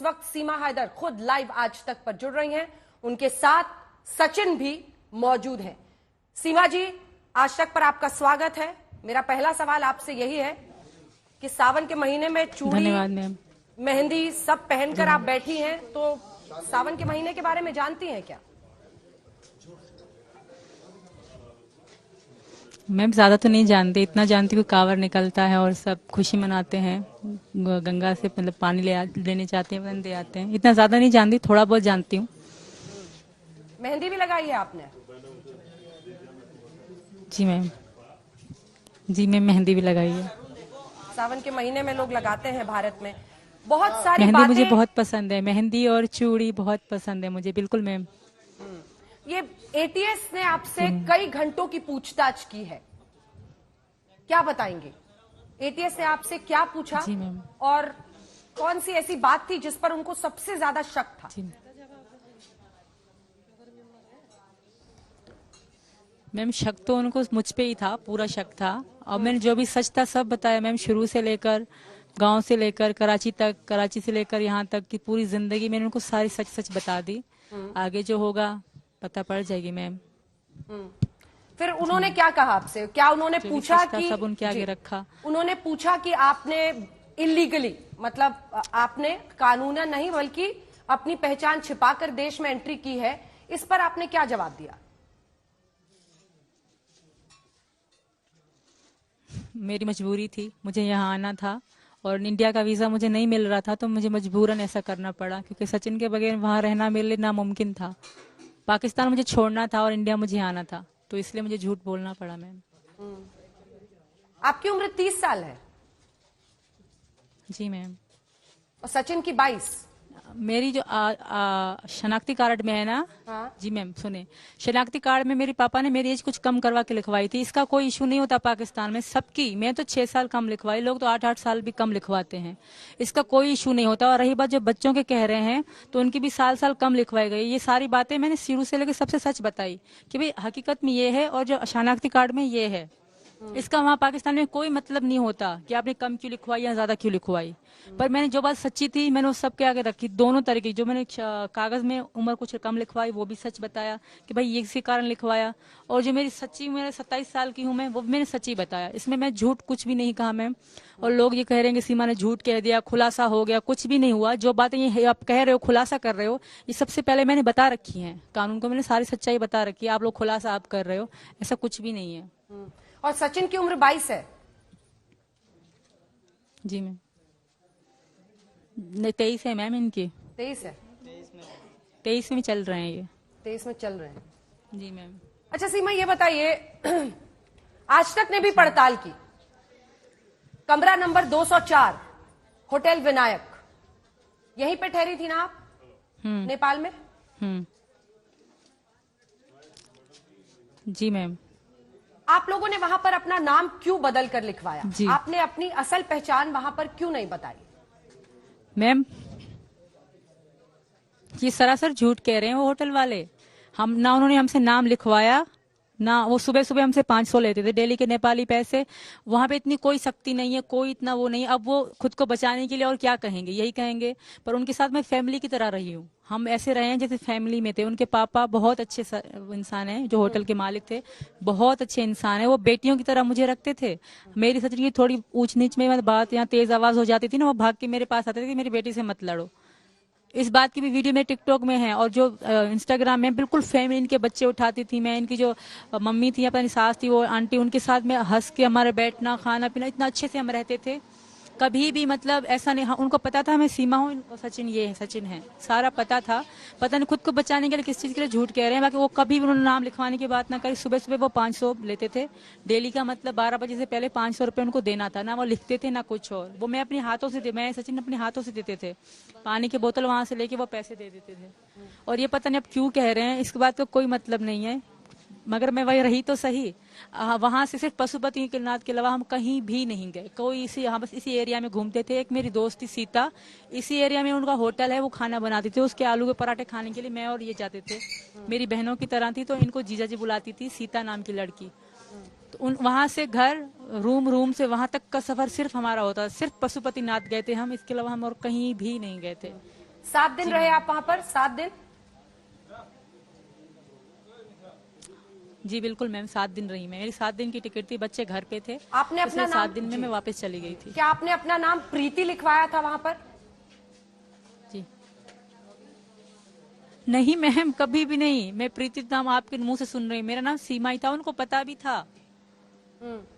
इस वक्त सीमा हैदर खुद लाइव आज तक पर जुड़ रही हैं, उनके साथ सचिन भी मौजूद हैं। सीमा जी, आज तक पर आपका स्वागत है। मेरा पहला सवाल आपसे यही है कि सावन के महीने में चूड़ी, मेहंदी सब पहनकर आप बैठी हैं, तो सावन के महीने के बारे में जानती हैं क्या? मैम ज्यादा तो नहीं जानती, इतना जानती हूँ कांवड़ निकलता है और सब खुशी मनाते हैं, गंगा से मतलब पानी लेने जाते हैं, वंदे आते हैं। इतना ज्यादा नहीं जानती, थोड़ा बहुत जानती हूँ। मेहंदी भी लगाई है आपने? जी मैम, जी मैम, मेहंदी भी लगाई है। सावन के महीने में लोग लगाते हैं भारत में। बहुत सारी मेहंदी बातें मुझे बहुत पसंद है, मेहंदी और चूड़ी बहुत पसंद है मुझे। बिल्कुल मैम। ये एटीएस ने आपसे कई घंटों की पूछताछ की है, क्या बताएंगे? एटीएस ने आपसे क्या पूछा? जी मैम। और कौन सी ऐसी बात थी जिस पर उनको सबसे ज्यादा शक था? जी मैम, शक तो उनको मुझ पे ही था, पूरा शक था। और मैंने जो भी सच था सब बताया मैम, शुरू से लेकर गांव से लेकर कराची तक, कराची से लेकर यहाँ तक की पूरी जिंदगी मैंने उनको सारी सच सच बता दी। आगे जो होगा पता पड़ जाएगी मैम। फिर उन्होंने क्या कहा आपसे? क्या उन्होंने पूछा कि सब उनके आगे रखा? उन्होंने पूछा कि आपने इलीगली, मतलब आपने कानूनन नहीं बल्कि अपनी पहचान छिपाकर देश में एंट्री की है, इस पर आपने क्या जवाब दिया? मेरी मजबूरी थी, मुझे यहाँ आना था और इंडिया का वीजा मुझे नहीं मिल रहा था, तो मुझे मजबूरन ऐसा करना पड़ा, क्योंकि सचिन के बगैर वहां रहना मेरे लिए नामुमकिन था। पाकिस्तान मुझे छोड़ना था और इंडिया मुझे आना था, तो इसलिए मुझे झूठ बोलना पड़ा मैम। आपकी उम्र 30 साल है? जी मैम। और सचिन की 22? मेरी जो शनाख्ती कार्ड में है ना। हाँ? जी मैम सुने, शनाख्ती कार्ड में मेरे पापा ने मेरी एज कुछ कम करवा के लिखवाई थी। इसका कोई इशू नहीं होता पाकिस्तान में, सबकी। मैं तो 6 साल कम लिखवाई, लोग तो 8-8 साल भी कम लिखवाते हैं। इसका कोई इशू नहीं होता। और रही बात जो बच्चों के कह रहे हैं, तो उनकी भी साल कम लिखवाई गई। ये सारी बातें मैंने शुरू से लेकर सबसे सच बताई कि भाई हकीकत में ये है और जो शनाख्ती कार्ड में ये है। इसका वहाँ पाकिस्तान में कोई मतलब नहीं होता कि आपने कम क्यों लिखवाई या ज्यादा क्यों लिखवाई। पर मैंने जो बात सच्ची थी मैंने उस सबके आगे रखी, दोनों तरीके। जो मैंने कागज में उम्र कुछ कम लिखवाई वो भी सच बताया कि भाई ये इसी कारण लिखवाया, और जो मेरी सच्ची उम्र 27 साल की हूँ मैं, वो मैंने सच्ची बताया। इसमें मैं झूठ कुछ भी नहीं कहा मैम। और लोग ये कह रहे हैं कि सीमा ने झूठ कह दिया, खुलासा हो गया, कुछ भी नहीं हुआ। जो बातें ये आप कह रहे हो, खुलासा कर रहे हो, ये सबसे पहले मैंने बता रखी है, कानून को मैंने सारी सच्चाई बता रखी है। आप लोग खुलासा आप कर रहे हो, ऐसा कुछ भी नहीं है। और सचिन की उम्र 22 है? जी मैम। 23 है मैम इनकी। 23 है? 23 में चल रहे हैं ये। 23 में चल रहे हैं? जी मैम। अच्छा सीमा, ये बताइए, आज तक ने भी पड़ताल की, कमरा नंबर 204 होटल विनायक, यहीं पे ठहरी थी ना आप नेपाल में? जी मैम। आप लोगों ने वहां पर अपना नाम क्यों बदल कर लिखवाया? जी। आपने अपनी असल पहचान वहां पर क्यों नहीं बताई? मैम ये सरासर झूठ कह रहे हैं वो होटल वाले। हम ना, उन्होंने हमसे नाम लिखवाया ना। वो सुबह सुबह हमसे 500 लेते थे डेली के नेपाली पैसे। वहां पे इतनी कोई सख्ती नहीं है, कोई इतना वो नहीं। अब वो खुद को बचाने के लिए और क्या कहेंगे, यही कहेंगे। पर उनके साथ मैं फैमिली की तरह रही हूँ, हम ऐसे रहे हैं जैसे फैमिली में थे। उनके पापा बहुत अच्छे इंसान हैं, जो होटल के मालिक थे, बहुत अच्छे इंसान है। वो बेटियों की तरह मुझे रखते थे। मेरी सच की थोड़ी ऊंच नीच में बात या तेज आवाज हो जाती थी ना, वो भाग के मेरे पास आते थे कि मेरी बेटी से मत लड़ो। इस बात की भी वीडियो में टिकटॉक में है, और जो इंस्टाग्राम में बिल्कुल फैमिली, इनके बच्चे उठाती थी मैं। इनकी जो मम्मी थी, अपनी सास थी, वो आंटी, उनके साथ में हंस के हमारे बैठना, खाना पीना, इतना अच्छे से हम रहते थे। कभी भी मतलब ऐसा नहीं। उनको पता था मैं सीमा हूँ, सचिन ये है, सचिन है, सारा पता था। पता नहीं खुद को बचाने के लिए किस चीज के लिए झूठ कह रहे हैं। बाकी वो कभी भी उन्होंने नाम लिखवाने की बात ना करी। सुबह सुबह वो 500 लेते थे डेली का, मतलब 12 बजे से पहले 500 रुपए उनको देना था। ना वो लिखते थे ना कुछ और, वो मैं अपने हाथों से, मैं सचिन अपने हाथों से देते थे। पानी की बोतल वहां से लेके वो पैसे दे देते थे। और ये पता नहीं अब क्यों कह रहे हैं, इसके बात का कोई मतलब नहीं है। मगर मैं वही रही तो सही। वहां से सिर्फ पशुपति के नाथ के अलावा हम कहीं भी नहीं गए। कोई इसी, यहाँ बस इसी एरिया में घूमते थे। एक मेरी दोस्त थी सीता, इसी एरिया में उनका होटल है, वो खाना बनाती थी। उसके आलू के पराठे खाने के लिए मैं और ये जाते थे। मेरी बहनों की तरह थी, तो इनको जीजा जी बुलाती थी, सीता नाम की लड़की। तो वहां से घर, रूम से वहां तक का सफर सिर्फ हमारा होता, सिर्फ पशुपति नाथ गए थे हम, इसके अलावा हम और कहीं भी नहीं गए थे। 7 दिन रहे आप वहां पर, 7 दिन? जी बिल्कुल मैम, 7 दिन रही मैं। मेरी 7 दिन की टिकट थी, बच्चे घर पे थे। आपने अपना नाम, 7 दिन में मैं वापस चली गई थी। क्या आपने अपना नाम प्रीति लिखवाया था वहां पर? जी नहीं मैम, कभी भी नहीं। मैं प्रीति नाम आपके मुंह से सुन रही, मेरा नाम सीमा ही था। उनको पता भी था।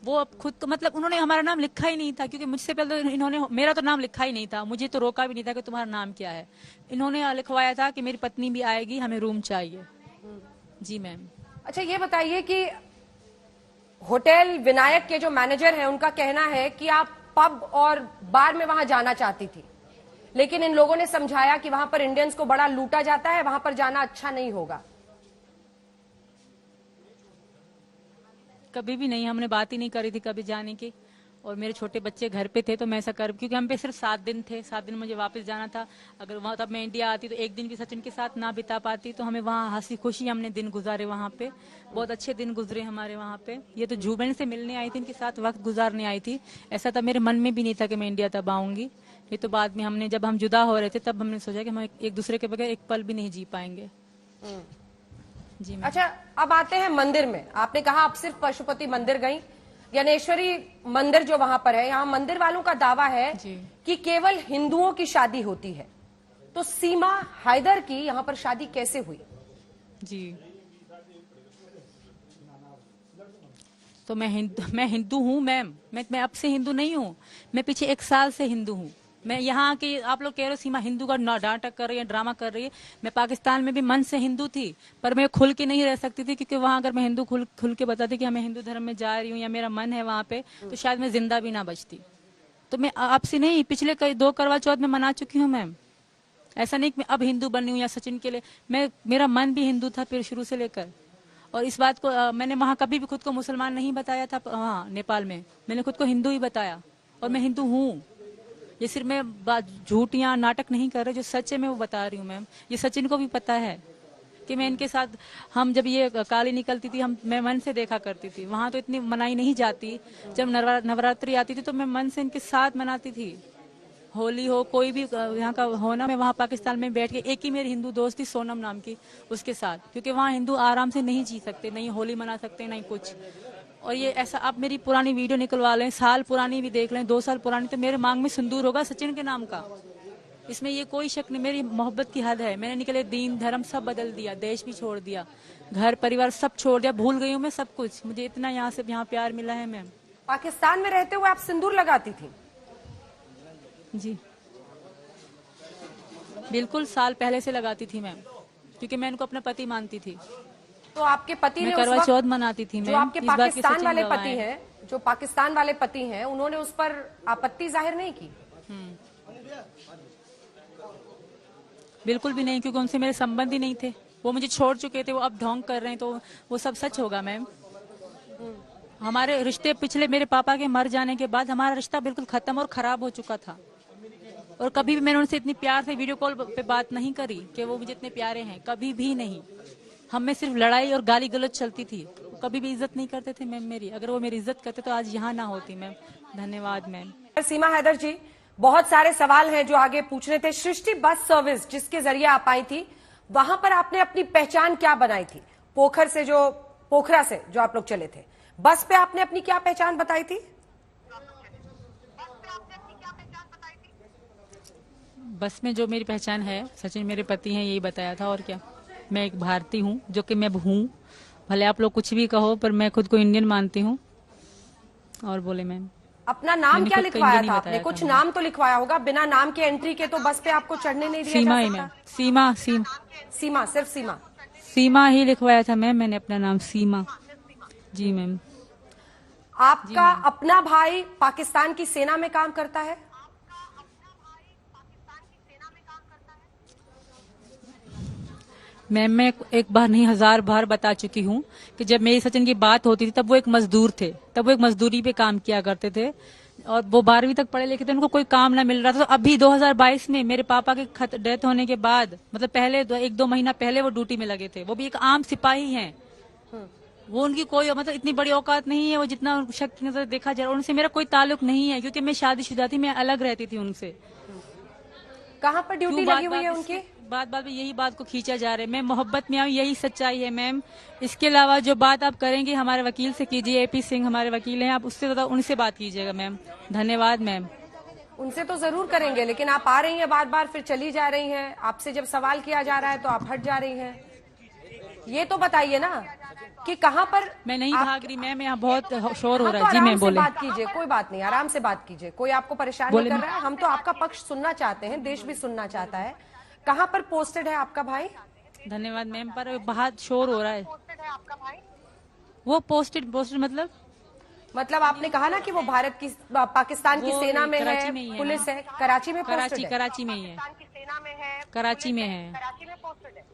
वो अब खुद तो मतलब उन्होंने हमारा नाम लिखा ही नहीं था, क्योंकि मुझसे पहले तो इन्होंने मेरा तो नाम लिखा ही नहीं था। मुझे तो रोका भी नहीं था कि तुम्हारा नाम क्या है। इन्होंने लिखवाया था कि मेरी पत्नी भी आएगी, हमें रूम चाहिए। जी मैम। अच्छा ये बताइए कि होटल विनायक के जो मैनेजर हैं उनका कहना है कि आप पब और बार में वहां जाना चाहती थी, लेकिन इन लोगों ने समझाया कि वहां पर इंडियंस को बड़ा लूटा जाता है, वहां पर जाना अच्छा नहीं होगा। कभी भी नहीं, हमने बात ही नहीं करी थी कभी जाने की। और मेरे छोटे बच्चे घर पे थे तो मैं ऐसा कर, क्योंकि हम पे सिर्फ 7 दिन थे। 7 दिन मुझे वापस जाना था। अगर वहां तब मैं इंडिया आती तो एक दिन भी सचिन के साथ ना बिता पाती। तो हमें वहाँ हंसी खुशी हमने दिन गुजारे वहाँ पे। बहुत अच्छे दिन गुजरे हमारे वहाँ पे। ये तो जुबेन से मिलने आई थी, इनके साथ वक्त गुजारने आई थी। ऐसा तब मेरे मन में भी नहीं था कि मैं इंडिया तब आऊंगी। ये तो बाद में हमने, जब हम जुदा हो रहे थे तब हमने सोचा कि हम एक दूसरे के बगैर एक पल भी नहीं जी पाएंगे। जी मैम। अच्छा अब आते हैं मंदिर में। आपने कहा आप सिर्फ पशुपति मंदिर गई, ज्ञानेश्वरी मंदिर जो वहां पर है, यहाँ मंदिर वालों का दावा है कि केवल हिंदुओं की शादी होती है। तो सीमा हैदर की यहाँ पर शादी कैसे हुई? जी तो मैं हिंदू हूँ मैम। मैं अब से हिंदू नहीं हूँ। मैं पीछे 1 साल से हिंदू हूँ। मैं यहाँ की, आप लोग कह रहे हो सीमा हिंदू का नाटक कर रही है, ड्रामा कर रही है। मैं पाकिस्तान में भी मन से हिंदू थी, पर मैं खुल के नहीं रह सकती थी, क्योंकि वहां अगर मैं हिंदू खुल के बताती कि मैं हिंदू धर्म में जा रही हूँ या मेरा मन है वहां पे, तो शायद मैं जिंदा भी ना बचती। तो मैं आपसे नहीं, पिछले 2 करवा चौथ में मना चुकी हूँ मैम। ऐसा नहीं कि मैं अब हिंदू बनी हूँ या सचिन के लिए। मेरा मन भी हिंदू था फिर शुरू से लेकर। और इस बात को मैंने वहां कभी भी खुद को मुसलमान नहीं बताया था। हाँ, नेपाल में मैंने खुद को हिंदू ही बताया, और मैं हिंदू हूँ। ये सिर्फ मैं झूठ या नाटक नहीं कर रही, जो सच है मैं वो बता रही हूँ मैम। ये सचिन को भी पता है कि मैं इनके साथ, हम जब ये काली निकलती थी, मैं मन से देखा करती थी। वहां तो इतनी मनाई नहीं जाती। जब नवरात्रि आती थी तो मैं मन से इनके साथ मनाती थी। होली हो, कोई भी यहाँ का हो ना, मैं वहाँ पाकिस्तान में बैठ के, एक ही मेरी हिंदू दोस्त थी सोनम नाम की, उसके साथ, क्योंकि वहाँ हिंदू आराम से नहीं जी सकते, नहीं होली मना सकते, नहीं कुछ। और ये ऐसा, आप मेरी पुरानी वीडियो निकलवा लें, साल पुरानी भी देख लें, 2 साल पुरानी, तो मेरे मांग में सिंदूर होगा सचिन के नाम का। इसमें ये कोई शक नहीं। मेरी मोहब्बत की हद है। मैंने निकले दीन धर्म सब बदल दिया, देश भी छोड़ दिया, घर परिवार सब छोड़ दिया, भूल गई हूँ मैं सब कुछ। मुझे इतना यहाँ से यहाँ प्यार मिला है मैम। पाकिस्तान में रहते हुए आप सिंदूर लगाती थी? जी बिल्कुल, साल पहले से लगाती थी मैम, क्योंकि मैं इनको अपना पति मानती थी। तो आपके पति ने करवा चौथ मनाती थी जो आपके पाकिस्तान वाले पति हैं, जो पाकिस्तान वाले पति हैं, उन्होंने उस पर आपत्ति जाहिर नहीं की? बिल्कुल भी नहीं, क्योंकि उनसे मेरे संबंध ही नहीं थे। वो मुझे छोड़ चुके थे, वो अब ढोंग कर रहे हैं, तो वो सब सच होगा मैम। हमारे रिश्ते पिछले, मेरे पापा के मर जाने के बाद हमारा रिश्ता बिल्कुल खत्म और खराब हो चुका था। और कभी भी मैंने उनसे इतनी प्यार से वीडियो कॉल पे बात नहीं करी कि वो मुझे इतने प्यारे हैं, कभी भी नहीं। हम में सिर्फ लड़ाई और गाली गलौज चलती थी। कभी भी इज्जत नहीं करते थे मैम मेरी। अगर वो मेरी इज्जत करते तो आज यहाँ ना होती मैम। धन्यवाद मैम। सीमा हैदर जी, बहुत सारे सवाल हैं जो आगे पूछने थे। सृष्टि बस सर्विस जिसके जरिए आप आई थी, वहां पर आपने अपनी पहचान क्या बनाई थी? पोखरा से जो आप लोग चले थे, बस पे आपने अपनी क्या पहचान बताई थी? बस में जो मेरी पहचान है, सचिन मेरे पति हैं, यही बताया था। और क्या, मैं एक भारतीय हूँ, जो कि मैं हूँ। भले आप लोग कुछ भी कहो, पर मैं खुद को इंडियन मानती हूँ। और बोले मैम, अपना नाम क्या लिखवाया था आपने? कुछ नाम तो लिखवाया होगा। बिना नाम के एंट्री के तो बस पे आपको चढ़ने नहीं दिया सीमा जा ही सकता। मैम, सीमा सिर्फ सीमा। सीमा ही लिखवाया था मैम मैंने अपना नाम, सीमा। जी मैम। आपका अपना भाई पाकिस्तान की सेना में काम करता है? मैम मैं एक बार नहीं 1000 बार बता चुकी हूँ कि जब मेरी सचिन की बात होती थी तब वो एक मजदूर थे, तब वो एक मजदूरी पे काम किया करते थे, और वो 12वीं तक पढ़े लिखे थे, उनको कोई काम ना मिल रहा था। तो अभी 2022 में मेरे पापा के डेथ होने के बाद, मतलब पहले 1-2 महीना पहले वो ड्यूटी में लगे थे। वो भी एक आम सिपाही हैं। वो उनकी कोई मतलब इतनी बड़ी औकात नहीं है, वो जितना शक्ति नजर देखा जाए। उनसे मेरा कोई ताल्लुक नहीं है, क्योंकि मैं शादीशुदा थी, मैं अलग रहती थी उनसे। कहाँ पर ड्यूटी क्यों लगी हुई है उनकी? बात बात में यही बात को खींचा जा रहा है। मैं मोहब्बत में आऊँ, यही सच्चाई है मैम। इसके अलावा जो बात आप करेंगे हमारे वकील से कीजिए, AP सिंह हमारे वकील हैं, आप उससे ज़्यादा उनसे बात कीजिएगा मैम। धन्यवाद मैम। उनसे तो जरूर करेंगे, लेकिन आप आ रही हैं बार बार, फिर चली जा रही हैं। आपसे जब सवाल किया जा रहा है तो आप हट जा रही हैं। ये तो बताइए ना कि कहाँ पर। मैं नहीं भाग रही मैम, यहाँ बहुत शोर हो हाँ, रहा तो है। जी आराम मैम से बोले। बात कीजिए, कोई बात नहीं, आराम से बात कीजिए, कोई आपको परेशान नहीं बोले कर रहा है। हम तो आपका पक्ष सुनना चाहते हैं, देश भी सुनना चाहता है। कहाँ पर पोस्टेड है आपका भाई? धन्यवाद मैम, पर बहुत शोर हो रहा है। वो पोस्टेड मतलब आपने कहा ना कि वो भारत की, पाकिस्तान की वो सेना में कराची है, में ही है पुलिस ना? है, कराची में पोस्टेड कराची है। कराची में ही है। कराची में है।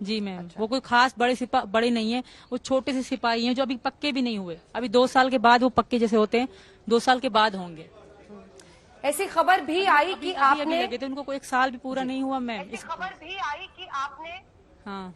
जी मैम। अच्छा। वो कोई खास बड़े नहीं है, वो छोटे से सिपाही हैं जो अभी पक्के भी नहीं हुए। अभी 2 साल के बाद वो पक्के जैसे होते हैं, 2 साल के बाद होंगे। ऐसी खबर भी आई कि अभी आपने, लगे थे, उनको कोई 1 साल भी पूरा नहीं हुआ मैम। खबर भी आई कि आपने हाँ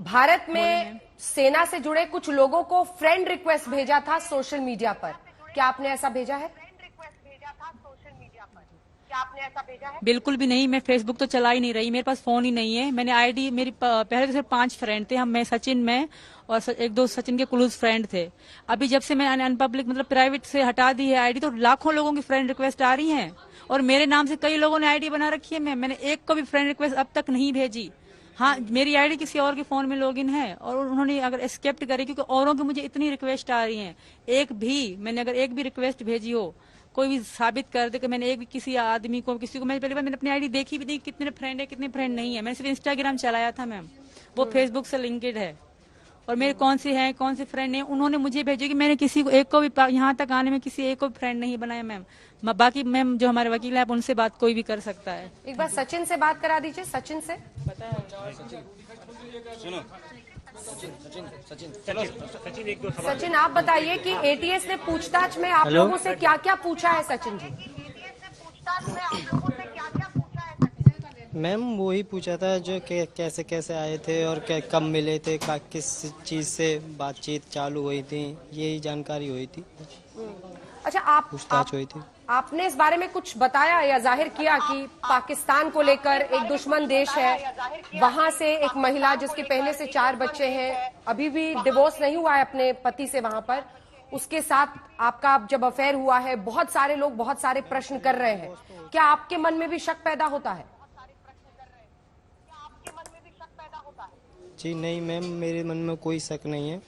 भारत में सेना से जुड़े कुछ लोगों को फ्रेंड रिक्वेस्ट भेजा था सोशल मीडिया पर। क्या आपने ऐसा भेजा है? रिक्वेस्ट भेजा था सोशल मीडिया पर। क्या आपने ऐसा भेजा है? बिल्कुल भी नहीं। मैं फेसबुक तो चला ही नहीं रही, मेरे पास फोन ही नहीं है। मैंने आईडी, मेरी पहले तो सिर्फ 5 फ्रेंड थे हम, मैं सचिन में और 1-2 सचिन के क्लोज फ्रेंड थे। अभी जब से मैंने अनपब्लिक मतलब प्राइवेट से हटा दी है आईडी, तो लाखों लोगों की फ्रेंड रिक्वेस्ट आ रही हैं और मेरे नाम से कई लोगों ने आईडी बना रखी है। मैंने एक को भी फ्रेंड रिक्वेस्ट अब तक नहीं भेजी। हाँ, मेरी आईडी किसी और के फोन में लॉगिन है और उन्होंने अगर एक्सेप्ट करी, क्योंकि औरों की मुझे इतनी रिक्वेस्ट आ रही हैं, मैंने अगर एक भी रिक्वेस्ट भेजी हो, कोई भी साबित कर दे कि मैंने एक भी किसी आदमी को, किसी को, मैंने पहली बार मैंने अपनी आईडी देखी भी नहीं, कितने फ्रेंड है कितने फ्रेंड नहीं है। मैंने सिर्फ इंस्टाग्राम चलाया था मैम, वो फेसबुक से लिंकेड है। और मेरे कौन से फ्रेंड हैं, उन्होंने मुझे भेजे कि मैंने किसी को एक को भी यहाँ तक आने में किसी एक को भी फ्रेंड नहीं बनाया मैम। बाकी मैम जो हमारे वकील है, आप उनसे बात कोई भी कर सकता है। एक बार सचिन से बात करा दीजिए, सचिन से। सचिन आप बताइए कि एटीएस ने पूछताछ में आप लोगों से क्या क्या पूछा है सचिन जी? मैम वही पूछा था जो कैसे कैसे आए थे और कब मिले थे, किस चीज़ से बातचीत चालू हुई थी, यही जानकारी हुई थी। अच्छा, पूछताछ हुई थी। आपने इस बारे में कुछ बताया या जाहिर किया कि पाकिस्तान को लेकर एक दुश्मन देश है, वहां से एक महिला जिसके पहले से 4 बच्चे हैं, अभी भी डिवोर्स नहीं हुआ है अपने पति से, वहां पर उसके साथ आपका जब अफेयर हुआ है, बहुत सारे लोग बहुत सारे प्रश्न कर रहे हैं। क्या आपके मन में भी शक पैदा होता है? जी नहीं मैम, मेरे मन में कोई शक नहीं है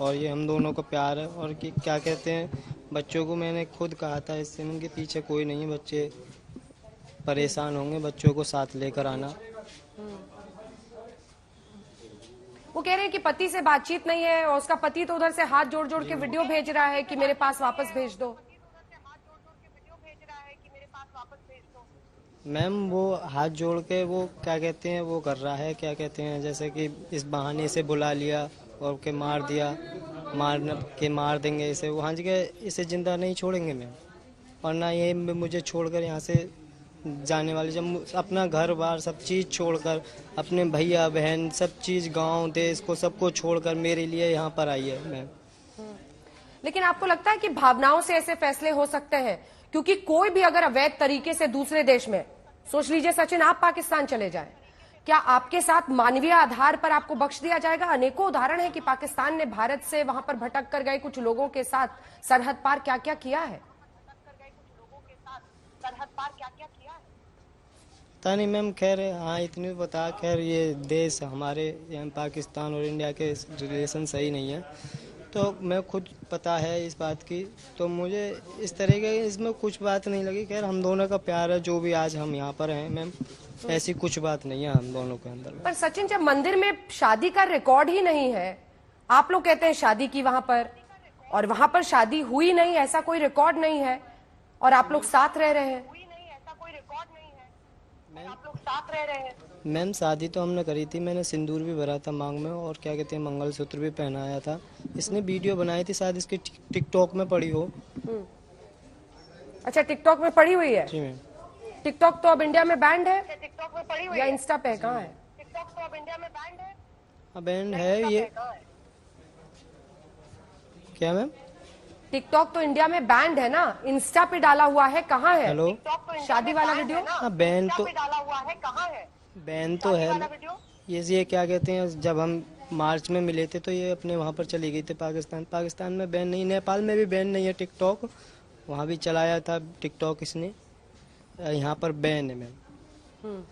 और ये हम दोनों का प्यार है। और कि क्या कहते हैं, बच्चों को मैंने खुद कहा था, इससे उनके पीछे कोई नहीं है, बच्चे परेशान होंगे, बच्चों को साथ लेकर आना। वो कह रहे हैं कि पति से बातचीत नहीं है और उसका पति तो उधर से हाथ जोड़ जोड़ के वीडियो भेज रहा है कि मेरे पास वापस भेज दो। मैम वो हाथ जोड़ के वो क्या कहते हैं वो कर रहा है, क्या कहते हैं, जैसे कि इस बहाने से बुला लिया और के मार दिया, मार देंगे इसे, वहाँ जगह इसे जिंदा नहीं छोड़ेंगे मैम। और ना ये मुझे छोड़कर यहाँ से जाने वाले, जब अपना घर बार सब चीज़ छोड़कर, अपने भैया बहन सब चीज़, गांव देश को सबको छोड़कर मेरे लिए यहाँ पर आई है मैम। लेकिन आपको लगता है कि भावनाओं से ऐसे फैसले हो सकते हैं? क्योंकि कोई भी अगर अवैध तरीके से दूसरे देश में, सोच लीजिए सचिन आप पाकिस्तान चले जाएं, क्या आपके साथ मानवीय आधार पर आपको बख्श दिया जाएगा? अनेकों उदाहरण है कि पाकिस्तान ने भारत से वहां पर भटक कर गए कुछ लोगों के साथ सरहद पार क्या क्या किया है। पता नहीं मैम, खैर हाँ इतनी बता, खैर ये देश हमारे यहाँ पाकिस्तान और इंडिया के रिलेशन सही नहीं है, तो मैं खुद पता है इस बात की, तो मुझे इस तरह के इसमें कुछ बात नहीं लगी। खैर हम दोनों का प्यार है, जो भी आज हम यहाँ पर हैं मैम, ऐसी कुछ बात नहीं है हम दोनों के अंदर। पर सचिन, जब मंदिर में शादी का रिकॉर्ड ही नहीं है, आप लोग कहते हैं शादी की वहां पर, और वहां पर शादी हुई नहीं, ऐसा कोई रिकॉर्ड नहीं है, और आप लोग साथ रह रहे हैं। मैम शादी तो हमने करी थी, मैंने सिंदूर भी भरा था मांग में और क्या कहते हैं मंगलसूत्र भी पहनाया था। इसने वीडियो बनाई थी, शायद इसकी टिकटॉक में पड़ी हो। अच्छा, टिकटॉक में पड़ी हुई है? जी मैम। टिकटॉक तो अब इंडिया में बैंड है टिकटॉक में पड़ी हुई या इंस्टा पे कहाँ है? टिकटॉक तो अब इंडिया में बैंड है। हाँ बैंड है ये। क्या मैम? टिकटॉक तो इंडिया में बैंड है ना, इंस्टा पे डाला हुआ है, कहाँ है? हेलो, शादी वाला वीडियो? हाँ बैन तो डाला हुआ है, कहाँ है बैन तो है। वीडियो? ये क्या कहते हैं, जब हम मार्च में मिले थे तो ये अपने वहाँ पर चली गई थी पाकिस्तान में बैन नहीं, नेपाल में भी बैन नहीं है टिकटॉक, वहाँ भी चलाया था टिकटॉक इसने, यहाँ पर बैन है मैम।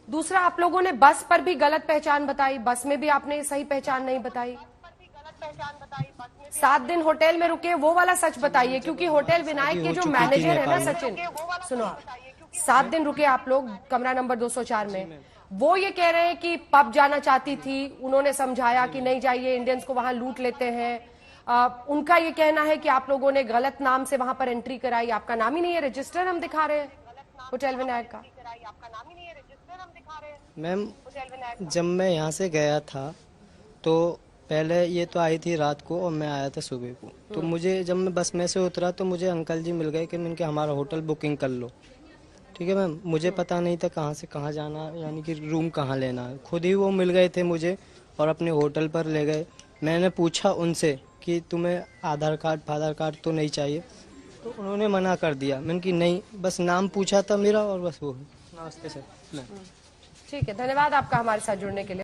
दूसरा, आप लोगों ने बस पर भी गलत पहचान बताई, बस में भी आपने सही पहचान नहीं बताई। पर भी गलत पहचान बताई, बस में 7 दिन होटल में रुके, वो वाला सच बताइए, क्योंकि होटल विनायक के जो मैनेजर है ना सचिन, सुनो आप, 7 दिन रुके आप लोग कमरा नंबर 204 में, वो ये कह रहे हैं कि पब जाना चाहती थी, उन्होंने समझाया कि नहीं जाइए, इंडियंस को वहां लूट लेते हैं। उनका ये कहना है कि आप लोगों ने गलत नाम से वहां पर एंट्री कराई, आपका नाम ही नहीं है, रजिस्टर हम दिखा रहे हैं होटल विनायक का। आपका नाम ही नहीं है, रजिस्टर हम दिखा रहे हैं मैम होटल विनायक। जब मैं यहाँ से गया था तो पहले ये तो आई थी रात को और मैं आया था सुबह को, तो मुझे जब मैं बस में से उतरा तो मुझे अंकल जी मिल गए कि मैंने हमारा होटल बुकिंग कर लो। ठीक है मैम, मुझे पता नहीं था कहाँ से कहाँ जाना, यानी कि रूम कहाँ लेना है, खुद ही वो मिल गए थे मुझे और अपने होटल पर ले गए। मैंने पूछा उनसे कि तुम्हें आधार कार्ड तो नहीं चाहिए, तो उन्होंने मना कर दिया। मैंने कि नहीं, बस नाम पूछा था मेरा और बस वो। नमस्ते सर। ठीक है, धन्यवाद आपका हमारे साथ जुड़ने के लिए।